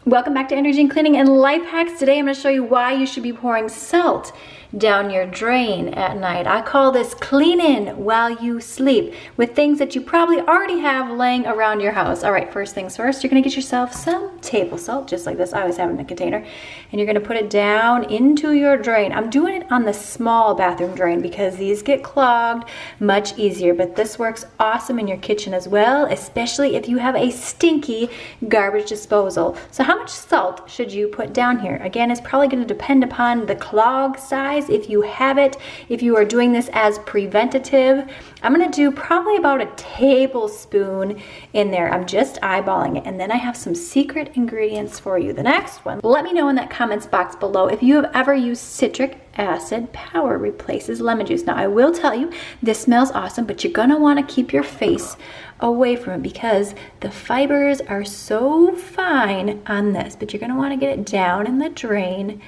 Welcome back to Energy Cleaning and Life Hacks. Today I'm going to show you why you should be pouring salt down your drain at night. I call this cleaning while you sleep with things that you probably already have laying around your house. All right, first things first, you're going to get yourself some table salt, just like this. I always have it in a container. And you're going to put it down into your drain. I'm doing it on the small bathroom drain because these get clogged much easier, but this works awesome in your kitchen as well, especially if you have a stinky garbage disposal. So how much salt should you put down here? Again, it's probably going to depend upon the clog size, if you have it. If you are doing this as preventative, I'm going to do probably about a tablespoon in there. I'm just eyeballing it. And then I have some secret ingredients for you. The next one, let me know in that comments box below if you have ever used citric acid power replaces lemon juice. Now I will tell you, this smells awesome, but you're going to want to keep your face away from it because the fibers are so fine on this, but you're going to want to get it down in the drain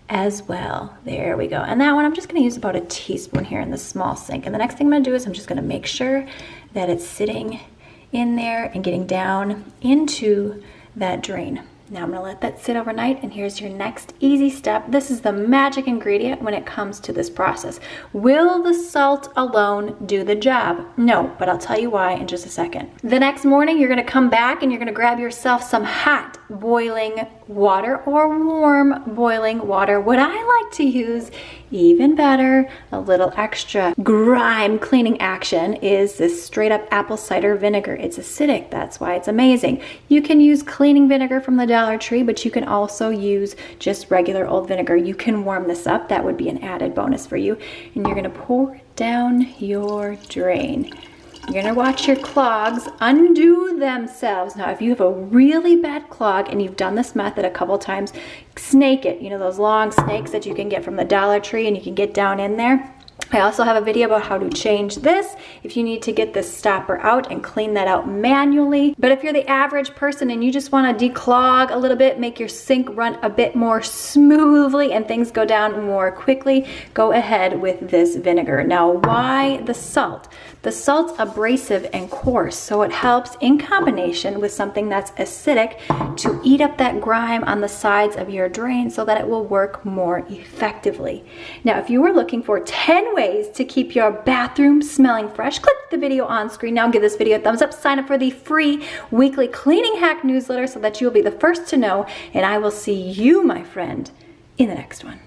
as well. There we go. And that one, I'm just going to use about a teaspoon here in the small sink. And the next thing I'm going to do is I'm just going to make sure that it's sitting in there and getting down into that drain. Now I'm going to let that sit overnight, and here's your next easy step. This is the magic ingredient when it comes to this process. Will the salt alone do the job? No, but I'll tell you why in just a second. The next morning, you're going to come back and you're going to grab yourself some hot boiling water or warm boiling water. What I like to use, even better, a little extra grime cleaning action, is this straight up apple cider vinegar. It's acidic, that's why it's amazing. You can use cleaning vinegar from the Dollar Tree, but you can also use just regular old vinegar. You can warm this up, that would be an added bonus for you. And you're gonna pour it down your drain. You're gonna watch your clogs undo themselves. Now, if you have a really bad clog and you've done this method a couple times, snake it. You know, those long snakes that you can get from the Dollar Tree and you can get down in there. I also have a video about how to change this if you need to get this stopper out and clean that out manually. But if you're the average person and you just want to declog a little bit, make your sink run a bit more smoothly and things go down more quickly, go ahead with this vinegar. Now, why the salt? The salt's abrasive and coarse, so it helps in combination with something that's acidic to eat up that grime on the sides of your drain so that it will work more effectively. Now, if you were looking for 10 ways to keep your bathroom smelling fresh, click the video on screen now, give this video a thumbs up, sign up for the free weekly cleaning hack newsletter so that you'll be the first to know, and I will see you, my friend, in the next one.